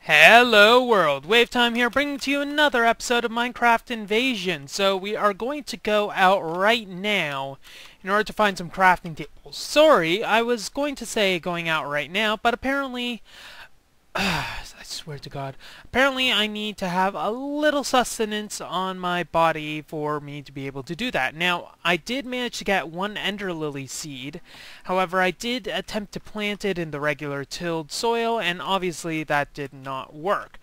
Hello world, WayofTime here, bringing to you another episode of Minecraft Invasion. So we are going to go out right now in order to find some crafting tables. Sorry, I was going to say going out right now, but apparently I swear to God. Apparently I need to have a little sustenance on my body for me to be able to do that. Now, I did manage to get one ender lily seed. However, I did attempt to plant it in the regular tilled soil, and obviously that did not work.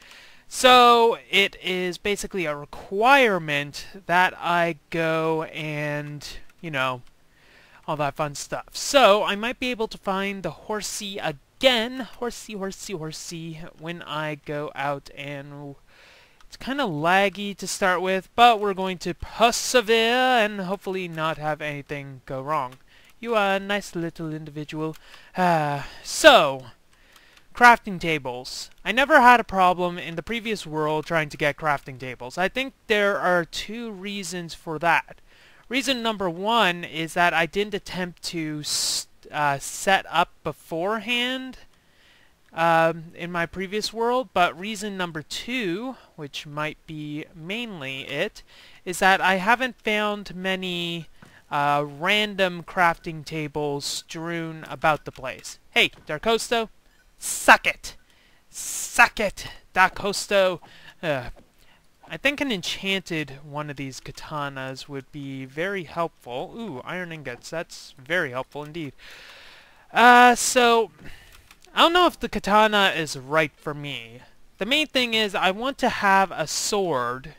So, it is basically a requirement that I go and, all that fun stuff. So, I might be able to find the horsey again, horsey, when I go out, and it's kind of laggy to start with, but we're going to persevere and hopefully not have anything go wrong. You are a nice little individual. So, crafting tables. I never had a problem in the previous world trying to get crafting tables. I think there are two reasons for that. Reason number one is that I didn't attempt to set up beforehand in my previous world, but reason number two, which might be mainly it, is that I haven't found many random crafting tables strewn about the place. Hey, Darkosto, suck it! Suck it, Darkosto! I think an enchanted one of these katanas would be very helpful. Ooh, iron ingots. That's very helpful indeed. So, I don't know if the katana is right for me. The main thing is I want to have a sword,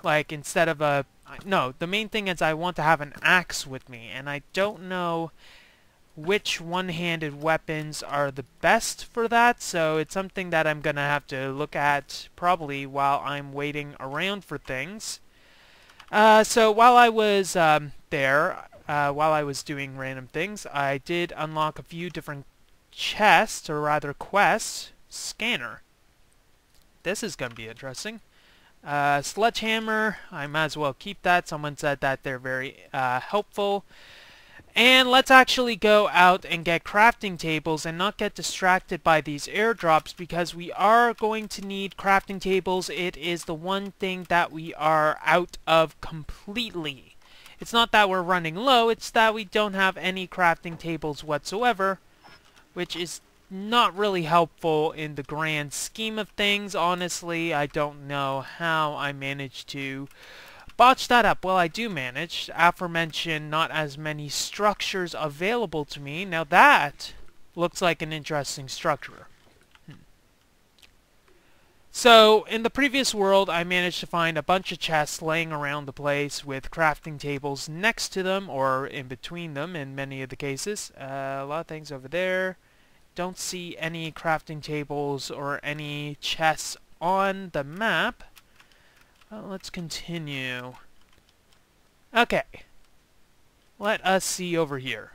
like, instead of a... No, the main thing is I want to have an axe with me, and I don't know which one-handed weapons are the best for that, so it's something that I'm gonna have to look at probably while I'm waiting around for things. So while I was while I was doing random things, I did unlock a few different chests, or rather quests. Scanner. This is gonna be interesting. Sledgehammer, I might as well keep that. Someone said that they're very helpful. And let's actually go out and get crafting tables and not get distracted by these airdrops, because we are going to need crafting tables. It is the one thing that we are out of completely. It's not that we're running low, it's that we don't have any crafting tables whatsoever, which is not really helpful in the grand scheme of things. Honestly, I don't know how I managed to botch that up. Well, I do manage. Aforementioned, not as many structures available to me. Now that looks like an interesting structure. So, in the previous world, I managed to find a bunch of chests laying around the place with crafting tables next to them, or in between them in many of the cases. A lot of things over there. Don't see any crafting tables or any chests on the map. Well, let's continue. Okay. Let us see over here.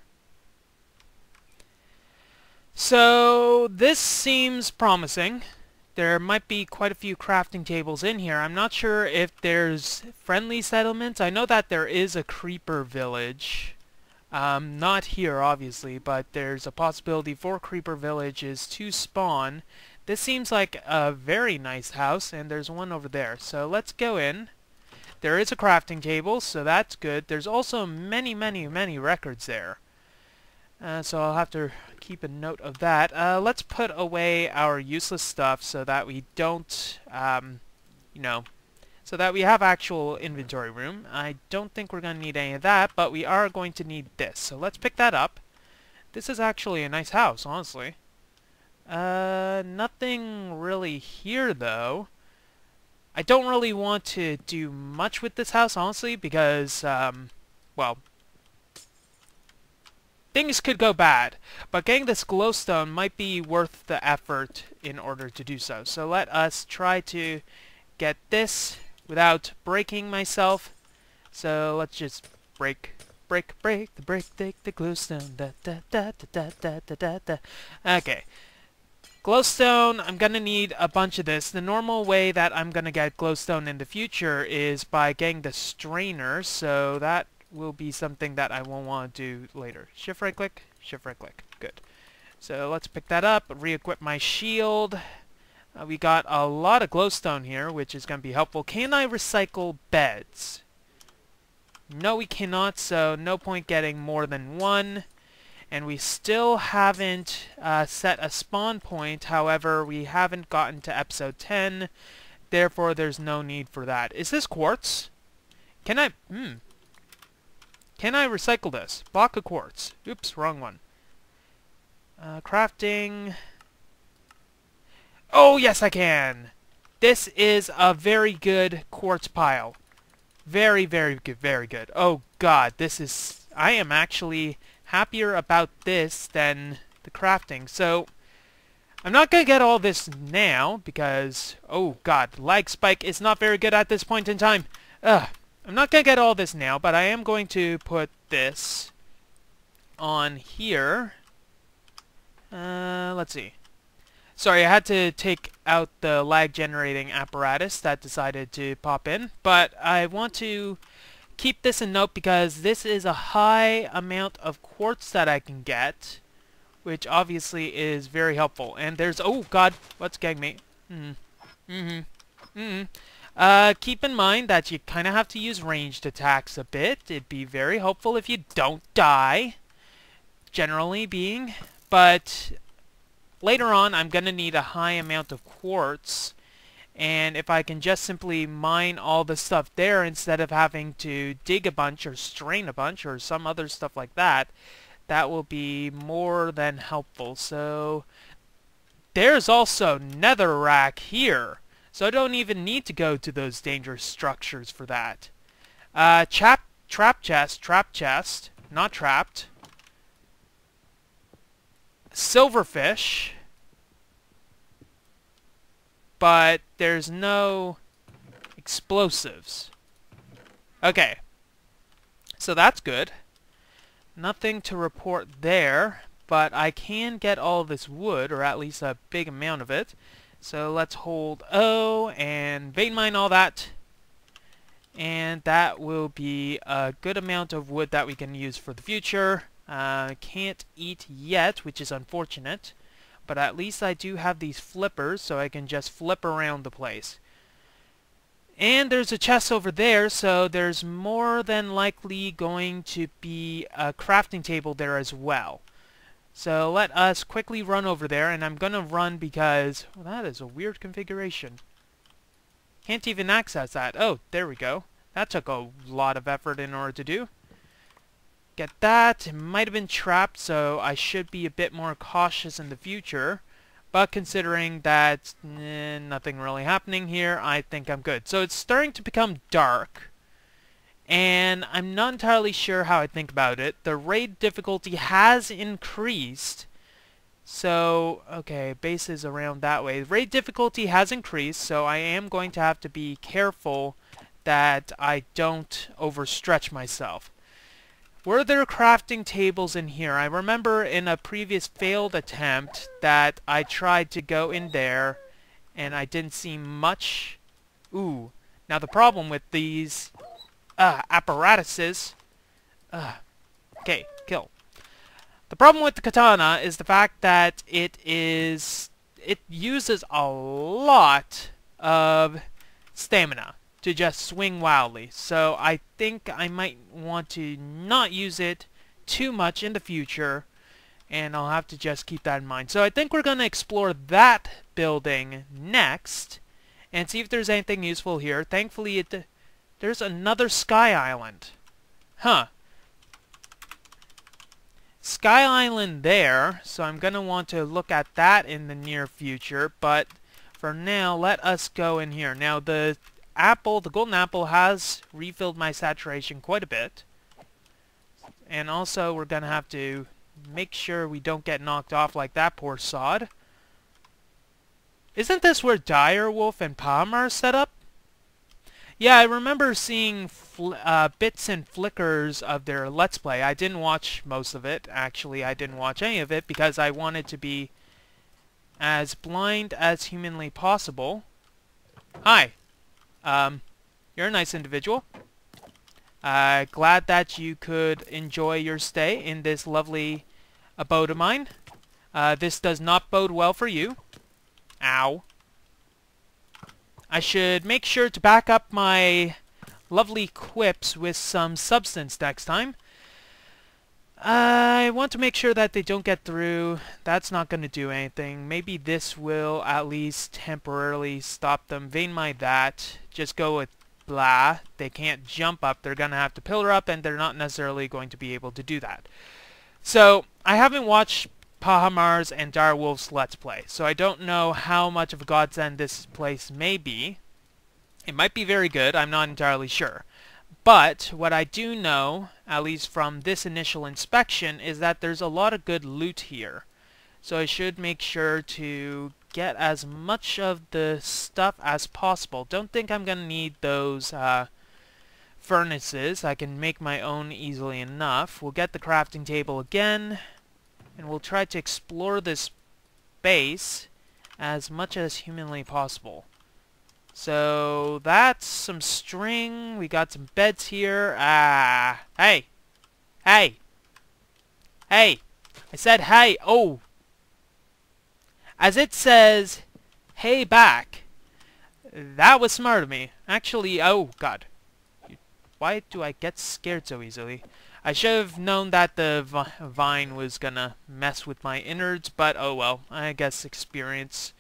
So, this seems promising. There might be quite a few crafting tables in here. I'm not sure if there's friendly settlements. I know that there is a creeper village. Not here, obviously, but there's a possibility for creeper villages to spawn. This seems like a very nice house, and there's one over there. So let's go in. There is a crafting table, so that's good. There's also many records there. So I'll have to keep a note of that. Let's put away our useless stuff so that we don't, so that we have actual inventory room. I don't think we're going to need any of that, but we are going to need this. So let's pick that up. This is actually a nice house, honestly. Nothing really here, though. I don't really want to do much with this house, honestly, because, well, things could go bad. But getting this glowstone might be worth the effort in order to do so. So let us try to get this without breaking myself. So let's just break the glowstone. Okay. Glowstone, I'm gonna need a bunch of this. The normal way that I'm gonna get glowstone in the future is by getting the strainer, so that will be something that I won't want to do later. Shift right click, good. So let's pick that up, re-equip my shield. We got a lot of glowstone here, which is going to be helpful. Can I recycle beds? No, we cannot, so no point getting more than one. And we still haven't set a spawn point. However, we haven't gotten to episode 10. Therefore, there's no need for that. Is this quartz? Can I... Can I recycle this? Block of quartz. Oops, wrong one. Crafting... Oh, yes, I can! This is a very good quartz pile. Very, very good, very good. Oh, God, this is... I am actually happier about this than the crafting. So, I'm not going to get all this now, because... Oh, God, lag spike is not very good at this point in time. I'm not going to get all this now, but I am going to put this on here. Let's see. Sorry, I had to take out the lag generating apparatus that decided to pop in, but I want to keep this in note because this is a high amount of quartz that I can get, which obviously is very helpful. And there's... Oh, God, what's getting me? Keep in mind that you kind of have to use ranged attacks a bit. It'd be very helpful if you don't die, generally being, but... Later on, I'm going to need a high amount of quartz, and if I can just simply mine all the stuff there instead of having to dig a bunch or strain a bunch or some other stuff like that, that will be more than helpful. So, there's also netherrack here, so I don't even need to go to those dangerous structures for that. Trap chest, not trapped. Silverfish, but there's no explosives. Okay, so that's good. Nothing to report there, but I can get all this wood, or at least a big amount of it. So let's hold O and vein mine all that, and that will be a good amount of wood that we can use for the future. Can't eat yet, which is unfortunate, but at least I do have these flippers, so I can just flip around the place. And there's a chest over there, so there's more than likely going to be a crafting table there as well. So let us quickly run over there, and I'm gonna run because... Well, that is a weird configuration. Can't even access that. Oh, there we go. That took a lot of effort in order to do. Get that. It might have been trapped, so I should be a bit more cautious in the future. But considering that nothing really happening here, I think I'm good. So it's starting to become dark, and I'm not entirely sure how I think about it. The raid difficulty has increased. So, okay, base is around that way. Raid difficulty has increased, so I am going to have to be careful that I don't overstretch myself. Were there crafting tables in here? I remember in a previous failed attempt that I tried to go in there and I didn't see much. Ooh. Now the problem with these apparatuses... Okay, kill. The problem with the katana is the fact that it uses a lot of stamina to just swing wildly. So I think I might want to not use it too much in the future, and I'll have to just keep that in mind. So I think we're going to explore that building next and see if there's anything useful here. Thankfully, there's another Sky Island. Huh. Sky Island there, so I'm going to want to look at that in the near future, but for now, let us go in here. Now, the golden apple has refilled my saturation quite a bit. And also, we're going to have to make sure we don't get knocked off like that poor sod. Isn't this where Direwolf and Palm are set up? Yeah, I remember seeing bits and flickers of their Let's Play. I didn't watch most of it. Actually, I didn't watch any of it because I wanted to be as blind as humanly possible. Hi. You're a nice individual. Glad that you could enjoy your stay in this lovely abode of mine. This does not bode well for you. Ow. I should make sure to back up my lovely quips with some substance next time. I want to make sure that they don't get through. That's not going to do anything. Maybe this will at least temporarily stop them. Vein mine that. Just go with blah. They can't jump up. They're going to have to pillar up, and they're not necessarily going to be able to do that. So, I haven't watched Pahamar's and Direwolf's Let's Play, so I don't know how much of a godsend this place may be. It might be very good. I'm not entirely sure. But what I do know, at least from this initial inspection, is that there's a lot of good loot here. So I should make sure to get as much of the stuff as possible. Don't think I'm going to need those furnaces. I can make my own easily enough. We'll get the crafting table again, and we'll try to explore this base as much as humanly possible. So, that's some string. We got some beds here. Hey! Hey! Hey! I said hey! Oh! As it says, hey back. That was smart of me. Actually, oh god. Why do I get scared so easily? I should have known that the vine was gonna mess with my innards, but oh well. I guess experience.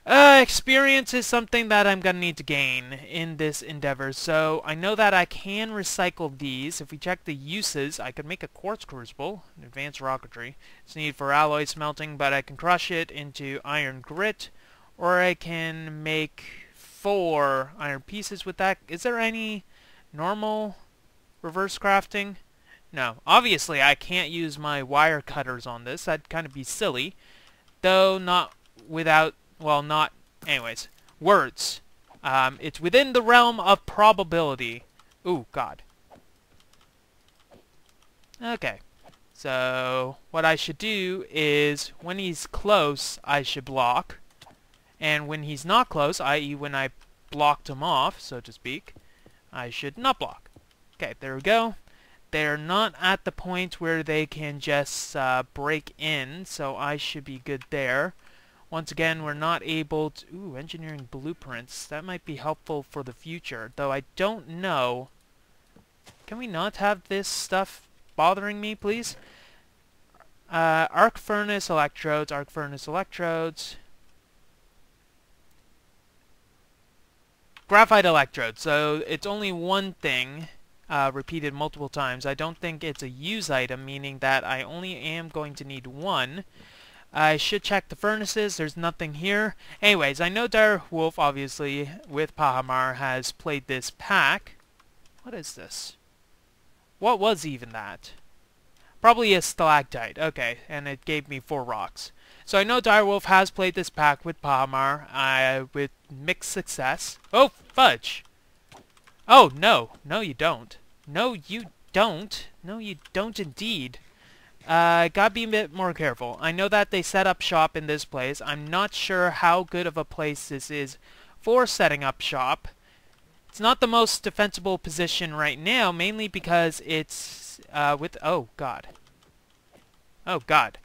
Experience is something that I'm gonna need to gain in this endeavor, so I know that I can recycle these. If we check the uses, I could make a quartz crucible, an advanced rocketry. It's needed for alloy smelting, but I can crush it into iron grit, or I can make 4 iron pieces with that. Is there any normal reverse crafting? No. Obviously, I can't use my wire cutters on this. That'd kind of be silly. Though not without... Well, not... Anyways. Words. It's within the realm of probability. Ooh, God. Okay. So, what I should do is, when he's close, I should block. And when he's not close, i.e. when I blocked him off, so to speak, I should not block. Okay, there we go. They're not at the point where they can just break in, so I should be good there. Once again, we're not able to... Ooh, engineering blueprints. That might be helpful for the future, though I don't know. Can we not have this stuff bothering me, please? Arc furnace electrodes, arc furnace electrodes. Graphite electrodes. So it's only one thing, repeated multiple times. I don't think it's a use item, meaning that I only am going to need one. I should check the furnaces. There's nothing here. Anyways, I know Direwolf, obviously, with Pahamar, has played this pack. What is this? What was even that? Probably a stalactite. Okay, and it gave me 4 rocks. So I know Direwolf has played this pack with Pahamar, with mixed success. Oh, fudge! Oh, no. No, you don't. No, you don't. No, you don't indeed. Gotta be a bit more careful. I know that they set up shop in this place. I'm not sure how good of a place this is for setting up shop. It's not the most defensible position right now, mainly because it's, with... Oh, God. Oh, God.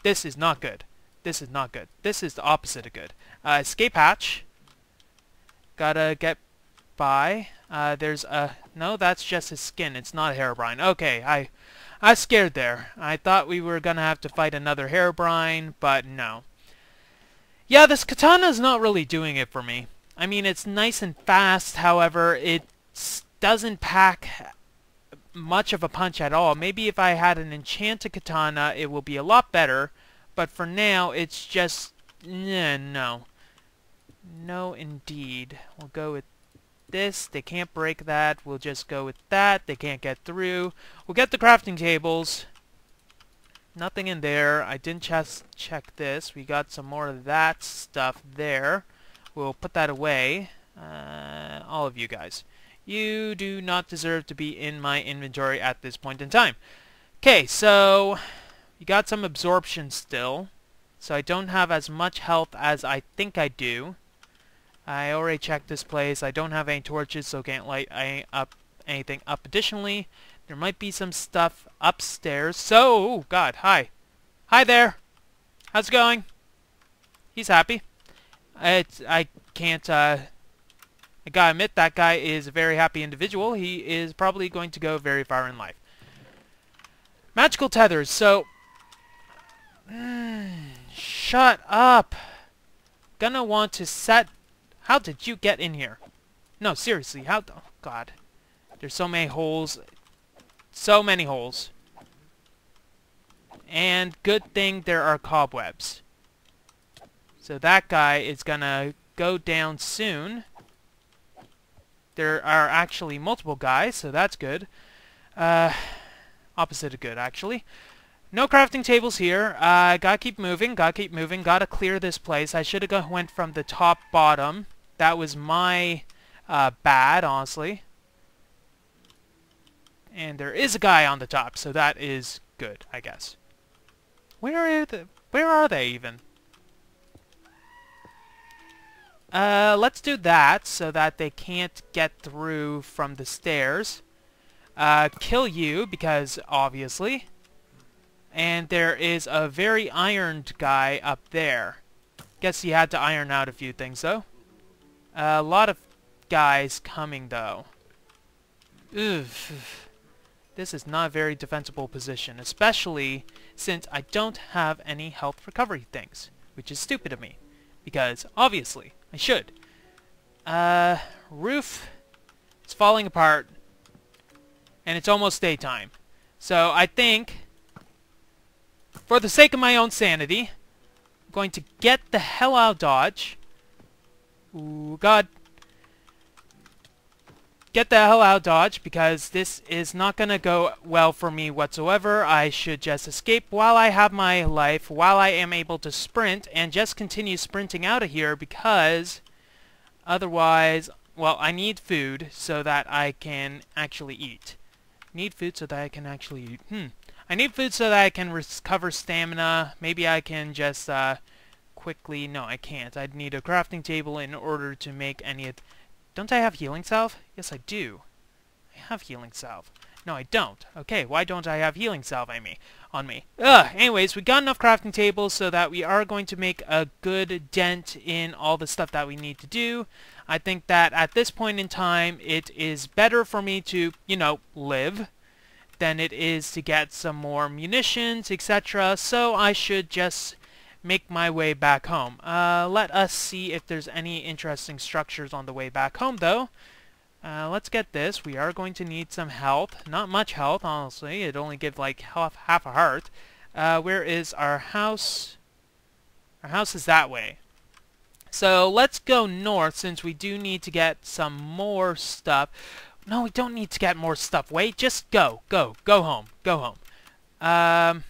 This is not good. This is not good. This is the opposite of good. Escape hatch. Gotta get by. There's a... No, that's just his skin. It's not a Herobrine. Okay, I was scared there. I thought we were gonna have to fight another Herobrine, but no. Yeah, this katana's not really doing it for me. I mean, it's nice and fast, however, it doesn't pack much of a punch at all. Maybe if I had an enchanted katana, it will be a lot better, but for now, it's just... no. No, indeed. We'll go with this. They can't break that. We'll just go with that. They can't get through. We'll get the crafting tables. Nothing in there. I didn't just check this. We got some more of that stuff there. We'll put that away. All of you guys. You do not deserve to be in my inventory at this point in time. Okay, so you got some absorption still. So I don't have as much health as I think I do. I already checked this place. I don't have any torches, so can't light anything up. Additionally, there might be some stuff upstairs. So, oh God, hi. Hi there. How's it going? He's happy. I can't I gotta admit, that guy is a very happy individual. He is probably going to go very far in life. Magical tethers, so... shut up! Gonna want to set... How did you get in here? No, seriously, how... Oh, God. There's so many holes. So many holes. And good thing there are cobwebs. So that guy is gonna go down soon. There are actually multiple guys, so that's good. Opposite of good, actually. No crafting tables here. Gotta keep moving, gotta clear this place. I should have went from the top bottom. That was my bad, honestly. And there is a guy on the top, so that is good, I guess. Where are they even? Let's do that so that they can't get through from the stairs. Kill you, because obviously. And there is a very ironed guy up there. Guess he had to iron out a few things, though. A lot of guys coming, though. Oof. This is not a very defensible position, especially since I don't have any health recovery things, which is stupid of me, because obviously I should. Roof is falling apart, and it's almost daytime. So I think, for the sake of my own sanity, I'm going to get the hell out of Dodge. Ooh, God. Get the hell out of Dodge, because this is not going to go well for me whatsoever. I should just escape while I have my life, while I am able to sprint, and just continue sprinting out of here, because otherwise, well, I need food so that I can actually eat. Need food so that I can actually eat. I need food so that I can recover stamina. Maybe I can just quickly... No, I can't. I'd need a crafting table in order to make any... Don't I have healing salve? Yes, I do. I have healing salve. No, I don't. Okay, why don't I have healing salve on me? Anyways, we got enough crafting tables so that we are going to make a good dent in all the stuff that we need to do. I think that at this point in time, it is better for me to, you know, live than it is to get some more munitions, etc. So I should just make my way back home. Let us see if there's any interesting structures on the way back home, though. Let's get this. We are going to need some health. Not much health, honestly. It only gives like half a heart. Where is our house? Our house is that way. So let's go north, since we do need to get some more stuff. No, we don't need to get more stuff. Wait, just go. Go home. Go home. I'm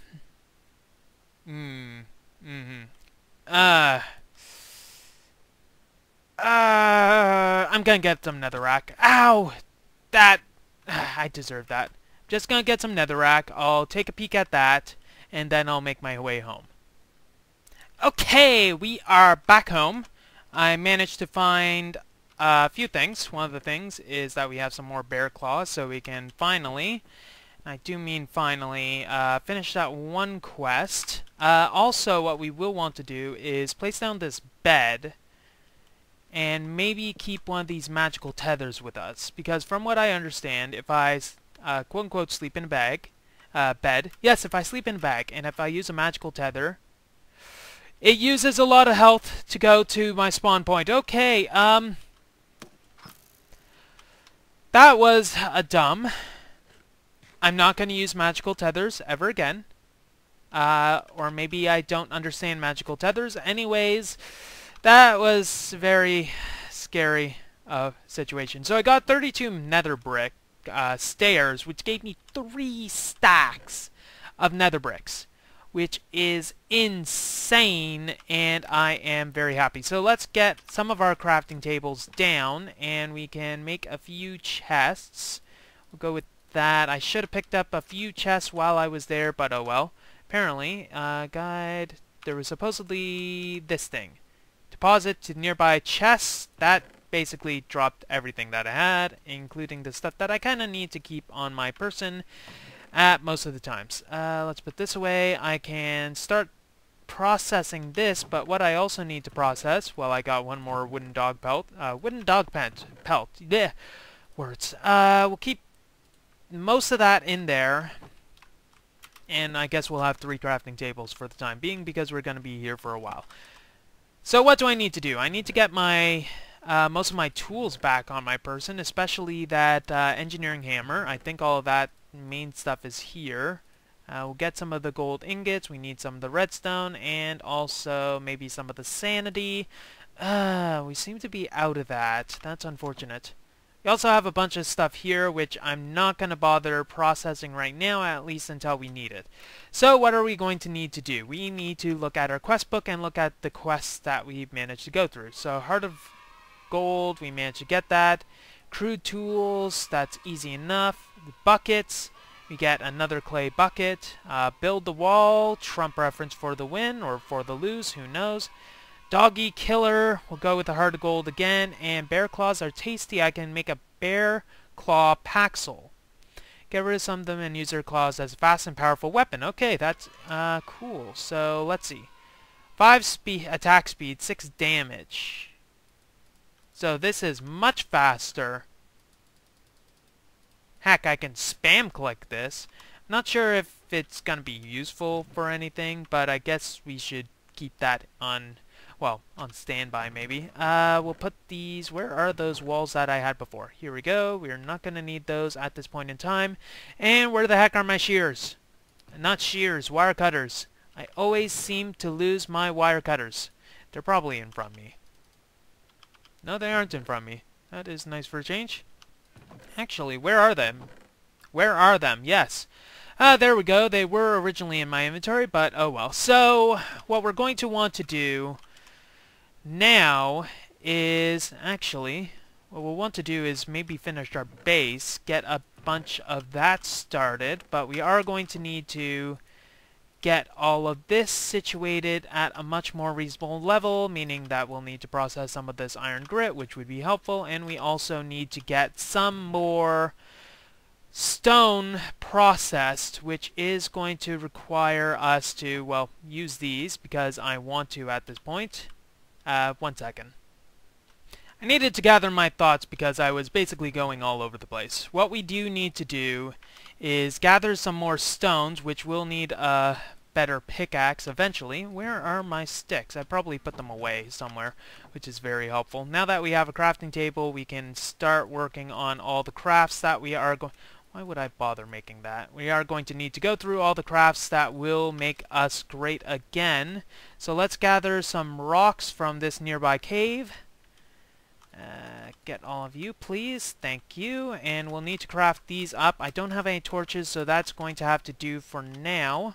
gonna get some netherrack. Ow! That... I deserve that. Just gonna get some netherrack. I'll take a peek at that, and then I'll make my way home. Okay, we are back home. I managed to find a few things. One of the things is that we have some more bear claws, so we can finally, and I do mean finally, finish that one quest. Also, what we will want to do is place down this bed, and maybe keep one of these magical tethers with us. Because from what I understand, if I, quote-unquote, sleep in a bed, yes, if I sleep in a bag, and if I use a magical tether, it uses a lot of health to go to my spawn point. Okay, that was a dumb. I'm not going to use magical tethers ever again. Or maybe I don't understand magical tethers. Anyways, that was a very scary situation. So I got 32 nether brick stairs, which gave me 3 stacks of nether bricks, which is insane, and I am very happy. So let's get some of our crafting tables down, and we can make a few chests. We'll go with that. I should have picked up a few chests while I was there, but oh well. Apparently, guide, there was supposedly this thing. Deposit to nearby chests. That basically dropped everything that I had, including the stuff that I kind of need to keep on my person at most of the times. Let's put this away. I can start processing this, but what I also need to process, well, I got one more wooden dog pelt. Pelt. Yeah, words. We'll keep most of that in there, and I guess we'll have 3 crafting tables for the time being because we're going to be here for a while. So what do I need to do? I need to get my most of my tools back on my person, especially that engineering hammer. I think all of that main stuff is here. We'll get some of the gold ingots. We need some of the redstone and also maybe some of the sanity. We seem to be out of that. That's unfortunate. We also have a bunch of stuff here which I'm not going to bother processing right now, at least until we need it. So what are we going to need to do? We need to look at our quest book and look at the quests that we've managed to go through. So Heart of Gold, we managed to get that. Crude tools, that's easy enough. The buckets, we get another clay bucket. Build the wall, Trump reference for the win or for the lose, who knows. Doggy killer, we'll go with the Heart of Gold again. And bear claws are tasty. I can make a bear claw paxel. Get rid of some of them and use their claws as a fast and powerful weapon. Okay, that's cool. So let's see. 5 attack speed, 6 damage. So this is much faster. Heck, I can spam click this. Not sure if it's going to be useful for anything, but I guess we should keep that on, well, on standby maybe. We'll put these, where are those walls that I had before? Here we go. We're not going to need those at this point in time. And where the heck are my shears? Not shears, wire cutters. I always seem to lose my wire cutters. They're probably in front of me. No, they aren't in front of me. That is nice for a change. Actually, where are them? Where are them? Yes. There we go. They were originally in my inventory, but oh well. So, what we're going to want to do now is, actually, what we'll want to do is maybe finish our base, get a bunch of that started, but we are going to need to get all of this situated at a much more reasonable level, meaning that we'll need to process some of this iron grit, which would be helpful, and we also need to get some more stone processed, which is going to require us to, well, use these because I want to at this point. 1 second. I needed to gather my thoughts because I was basically going all over the place. What we do need to do is gather some more stones, which will need a better pickaxe eventually. Where are my sticks? I probably put them away somewhere, which is very helpful. Now that we have a crafting table, we can start working on all the crafts that we are going... Why would I bother making that? We are going to need to go through all the crafts that will make us great again. So let's gather some rocks from this nearby cave. Get all of you, please. Thank you. And we'll need to craft these up. I don't have any torches, so that's going to have to do for now.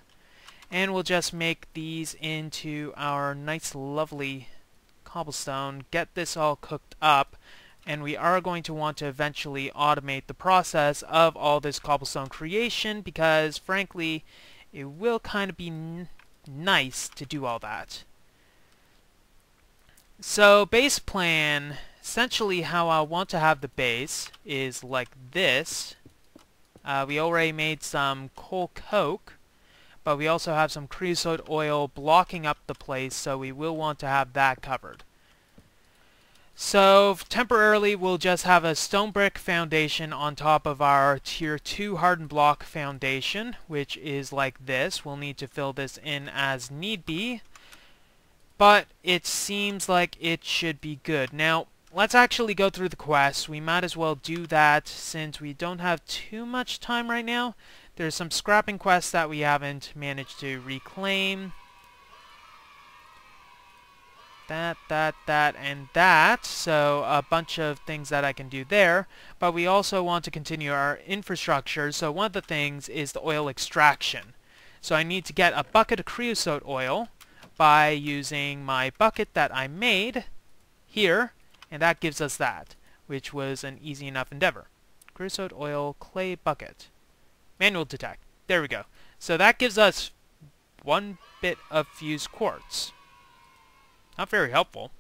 And we'll just make these into our nice, lovely cobblestone. Get this all cooked up. And we are going to want to eventually automate the process of all this cobblestone creation because, frankly, it will kind of be nice to do all that. So, base plan, essentially how I want to have the base is like this. We already made some coal coke, but we also have some creosote oil blocking up the place, so we will want to have that covered. So, temporarily, we'll just have a stone brick foundation on top of our tier 2 hardened block foundation, which is like this. We'll need to fill this in as need be, but it seems like it should be good. Now, let's actually go through the quests. We might as well do that since we don't have too much time right now. There's some scrapping quests that we haven't managed to reclaim. That, and that. So a bunch of things that I can do there. But we also want to continue our infrastructure. So one of the things is the oil extraction. So I need to get a bucket of creosote oil by using my bucket that I made here. And that gives us that, which was an easy enough endeavor. Creosote oil clay bucket. Manual detect. There we go. So that gives us 1 bit of fused quartz. Not very helpful.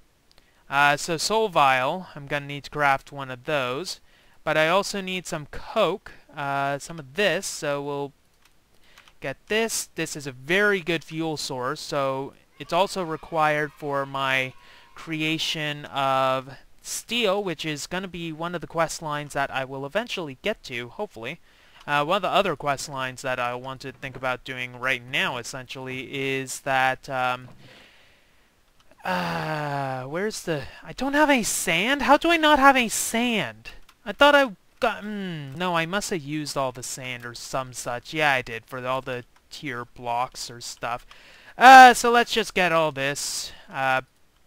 So soul vial, I'm going to need to craft one of those. But I also need some coke, some of this, so we'll get this. This is a very good fuel source, so it's also required for my creation of steel, which is going to be one of the quest lines that I will eventually get to, hopefully. One of the other quest lines that I want to think about doing right now, essentially, is that, where's the... I don't have any sand? How do I not have any sand? I thought I got... no, I must have used all the sand or some such. Yeah, I did, for all the tier blocks or stuff. So let's just get all this.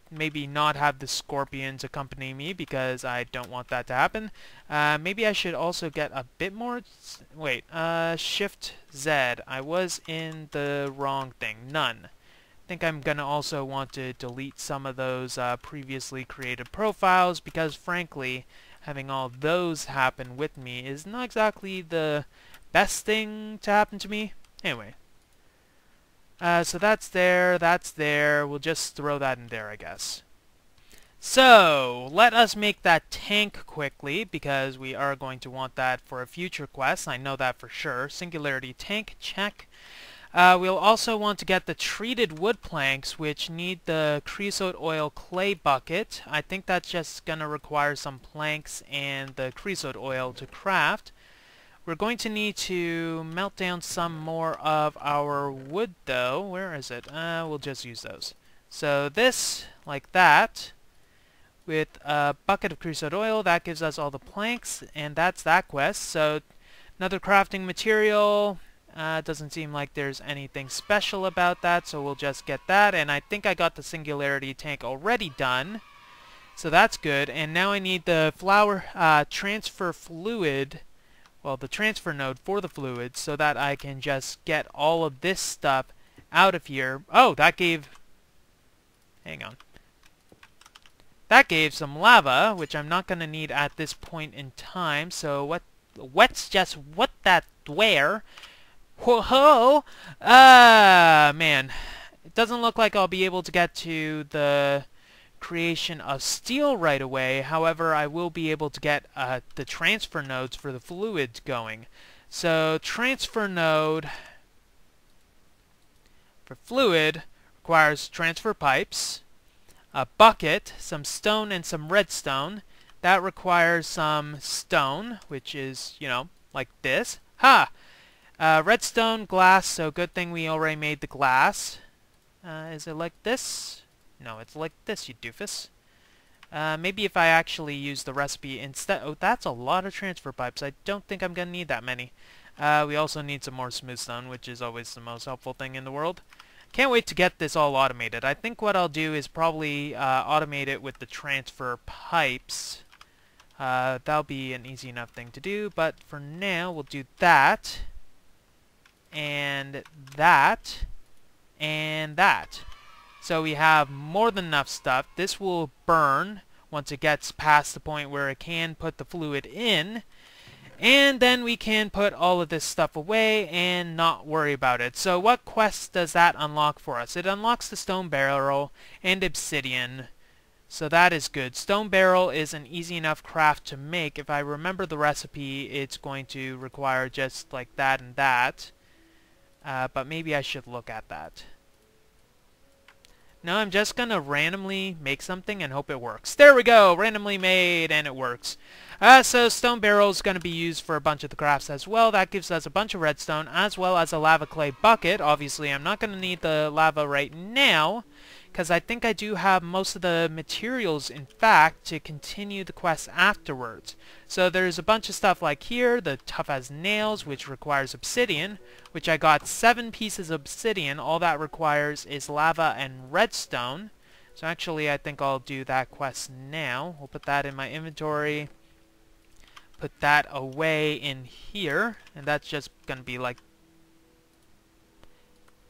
Maybe not have the scorpions accompany me because I don't want that to happen. Maybe I should also get a bit more... Wait, Shift Z. I was in the wrong thing. None. I think I'm going to also want to delete some of those previously created profiles because, frankly, having all those happen with me is not exactly the best thing to happen to me. Anyway. So that's there. We'll just throw that in there, I guess. So, let us make that tank quickly, because we are going to want that for a future quest. I know that for sure. Singularity tank, check. We'll also want to get the treated wood planks, which need the creosote oil clay bucket. I think that's just going to require some planks and the creosote oil to craft. We're going to need to melt down some more of our wood, though. Where is it? We'll just use those. So this, like that, with a bucket of creosote oil, that gives us all the planks, and that's that quest. So another crafting material. Doesn't seem like there's anything special about that, so we'll just get that. And I think I got the singularity tank already done. So that's good. And now I need the flour transfer fluid. Well, the transfer node for the fluid, so that I can just get all of this stuff out of here. Oh, that gave... Hang on. That gave some lava, which I'm not going to need at this point in time. So what's just what that where? Whoa! Man. It doesn't look like I'll be able to get to the creation of steel right away. However, I will be able to get the transfer nodes for the fluid going. So transfer node for fluid requires transfer pipes, a bucket, some stone, and some redstone. That requires some stone, which is, you know, like this. Ha! Redstone, glass, so good thing we already made the glass. Is it like this? No, it's like this, you doofus. Maybe if I actually use the recipe instead... Oh, that's a lot of transfer pipes. I don't think I'm going to need that many. We also need some more smooth stone, which is always the most helpful thing in the world. Can't wait to get this all automated. I think what I'll do is probably automate it with the transfer pipes. That'll be an easy enough thing to do, but for now we'll do that. And that. And that. So we have more than enough stuff. This will burn once it gets past the point where it can put the fluid in. And then we can put all of this stuff away and not worry about it. So what quest does that unlock for us? It unlocks the stone barrel and obsidian. So that is good. Stone barrel is an easy enough craft to make. If I remember the recipe, it's going to require just like that and that. But maybe I should look at that. No, I'm just going to randomly make something and hope it works. There we go! Randomly made, and it works. So stone barrel is going to be used for a bunch of the crafts as well. That gives us a bunch of redstone as well as a lava clay bucket. Obviously, I'm not going to need the lava right now, because I think I do have most of the materials, in fact, to continue the quest afterwards. So there's a bunch of stuff like here, the tough as nails, which requires obsidian, which I got 7 pieces of obsidian. All that requires is lava and redstone. So actually, I think I'll do that quest now. We'll put that in my inventory. Put that away in here. And that's just going to be like...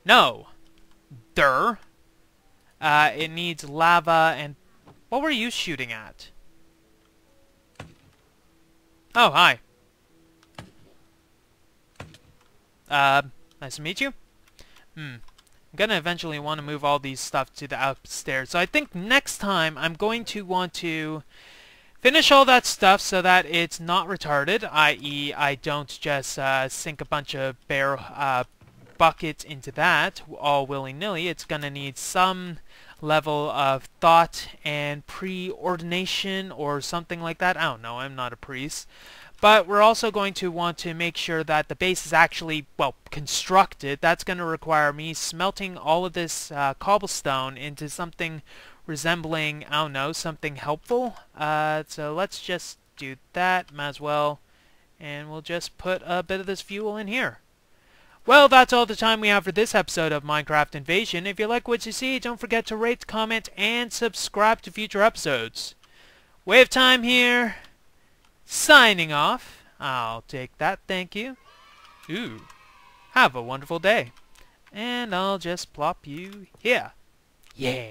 No! Durr! It needs lava and... What were you shooting at? Oh, hi. Nice to meet you. I'm gonna eventually want to move all these stuff to the upstairs. So I think next time I'm going to want to finish all that stuff so that it's not retarded, i.e. I don't just sink a bunch of buckets into that all willy-nilly. It's going to need some level of thought and preordination or something like that. I don't know, I'm not a priest. But we're also going to want to make sure that the base is actually, well, constructed. That's going to require me smelting all of this cobblestone into something resembling, I don't know, something helpful. So let's just do that, might as well. And we'll just put a bit of this fuel in here. Well, that's all the time we have for this episode of Minecraft Invasion. If you like what you see, don't forget to rate, comment, and subscribe to future episodes. WayofTime here, signing off. I'll take that, thank you. Ooh, have a wonderful day. And I'll just plop you here. Yeah.